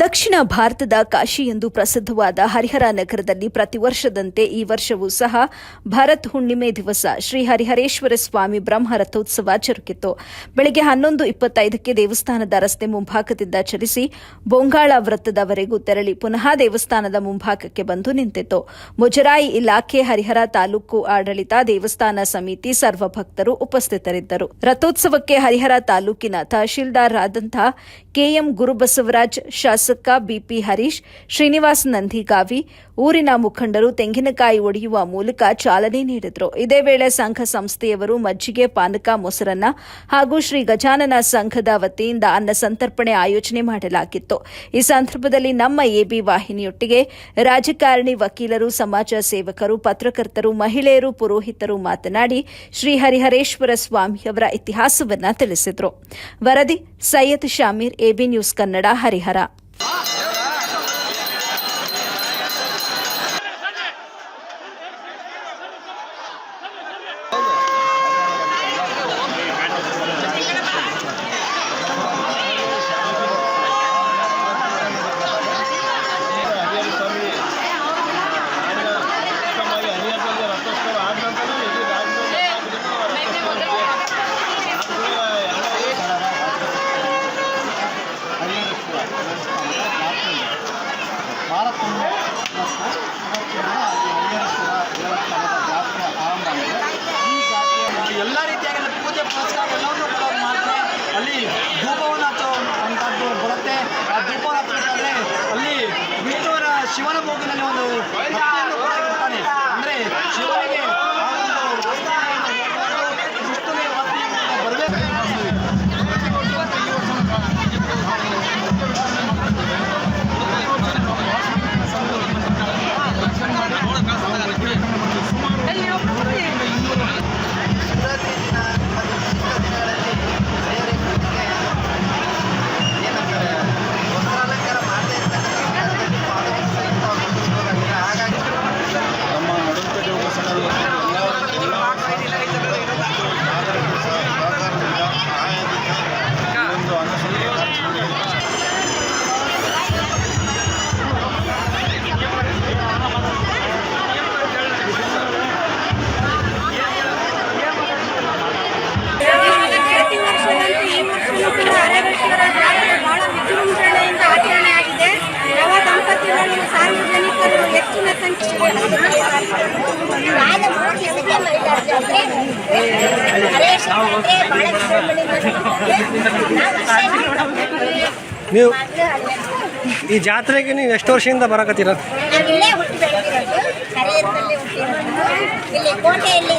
ದಕ್ಷಿಣ ಭಾರತದ ಕಾಶಿ ಎಂದು ಪ್ರಸಿದ್ಧವಾದ ಹರಿಹರ ನಗರದಲ್ಲಿ ಪ್ರತಿ ವರ್ಷದಂತೆ ಈ ವರ್ಷವೂ ಸಹ ಭರತ್ ಹುಣ್ಣಿಮೆ ದಿವಸ ಶ್ರೀ ಹರಿಹರೇಶ್ವರ ಸ್ವಾಮಿ ಬ್ರಹ್ಮ ರಥೋತ್ಸವ ಜರುಗಿತು. ಬೆಳಗ್ಗೆ 11:25ಕ್ಕೆ ದೇವಸ್ಥಾನದ ರಸ್ತೆ ಮುಂಭಾಗದಿಂದ ಚಲಿಸಿ ಬೊಂಗಾಳ ವೃತ್ತದವರೆಗೂ ತೆರಳಿ ಪುನಃ ದೇವಸ್ಥಾನದ ಮುಂಭಾಗಕ್ಕೆ ಬಂದು ನಿಂತಿತು. ಮುಜರಾಯಿ ಇಲಾಖೆ, ಹರಿಹರ ತಾಲೂಕು ಆಡಳಿತ, ದೇವಸ್ಥಾನ ಸಮಿತಿ, ಸರ್ವ ಭಕ್ತರು ಉಪಸ್ಥಿತರಿದ್ದರು. ರಥೋತ್ಸವಕ್ಕೆ ಹರಿಹರ ತಾಲೂಕಿನ ತಹಶೀಲ್ದಾರ್ ಆದಂತಹ ಕೆಎಂ ಗುರುಬಸವರಾಜ್, ಶಾಸಕ ಬಿಪಿ ಹರೀಶ್, ಶ್ರೀನಿವಾಸ್ ನಂದಿಗಾವಿ, ಊರಿನ ಮುಖಂಡರು ತೆಂಗಿನಕಾಯಿ ಒಡೆಯುವ ಮೂಲಕ ಚಾಲನೆ ನೀಡಿದರು. ಇದೇ ವೇಳೆ ಸಂಘ ಸಂಸ್ಥೆಯವರು ಮಜ್ಜಿಗೆ, ಪಾನಕ, ಮೊಸರನ್ನ ಹಾಗೂ ಶ್ರೀ ಗಜಾನನ ಸಂಘದ ವತಿಯಿಂದ ಅನ್ನ ಸಂತರ್ಪಣೆ ಆಯೋಜನೆ ಮಾಡಲಾಗಿತ್ತು. ಈ ಸಂದರ್ಭದಲ್ಲಿ ನಮ್ಮ ಎಬಿ ವಾಹಿನಿಯೊಟ್ಟಿಗೆ ರಾಜಕಾರಣಿ, ವಕೀಲರು, ಸಮಾಜ ಸೇವಕರು, ಪತ್ರಕರ್ತರು, ಮಹಿಳೆಯರು, ಪುರೋಹಿತರು ಮಾತನಾಡಿ ಶ್ರೀ ಹರಿಹರೇಶ್ವರ ಸ್ವಾಮಿಯವರ ಇತಿಹಾಸವನ್ನು ತಿಳಿಸಿದರು. ವರದಿ ಸೈಯದ್ ಶಾಮೀರ್, ಎಬಿ ನ್ಯೂಸ್ ಕನ್ನಡ, ಹರಿಹರ. ಎಲ್ಲ ರೀತಿಯಾಗಿ ಪೂಜೆ ಪುರಸ್ಕಾರ ಎಲ್ಲವನ್ನೂ ಕೂಡ ಅವ್ರು ಮಾಡ್ತಾರೆ. ಅಲ್ಲಿ ಧೂಪವನ್ನು ಹಚ್ಚುವಂಥದ್ದು ಬರುತ್ತೆ. ಆ ಧೂಪವನ್ನು ಹಚ್ಚಬೇಕಾದ್ರೆ ಅಲ್ಲಿ ವಿಷ್ಣುವರ ಶಿವನ ಮೂಗಿನಲ್ಲಿ ಒಂದು ಭಕ್ತಿಯನ್ನು ಕೂಡ ಇರ್ತಾನೆ. ಅಂದರೆ ಶಿವನಿಗೆ ಆ ಒಂದು ವಿಷ್ಣುವಿನ ಭಕ್ತಿಯನ್ನು ಬರಬೇಕು. ಸಾರ್ವಜನಿಕರು ಹೆಚ್ಚಿನ ನೀವು ಈ ಜಾತ್ರೆಗೆ ನೀವು ಎಷ್ಟು ವರ್ಷದಿಂದ ಬರಕತ್ತೀರ? ನಾವಿಲ್ಲೇ ಹುಟ್ಟಿ ಬೆಳೆದಿರೋದು, ಹರಿಹರದಲ್ಲಿ ಹುಟ್ಟಿರೋದು. ಇಲ್ಲಿ ಕೋಟೆಯಲ್ಲಿ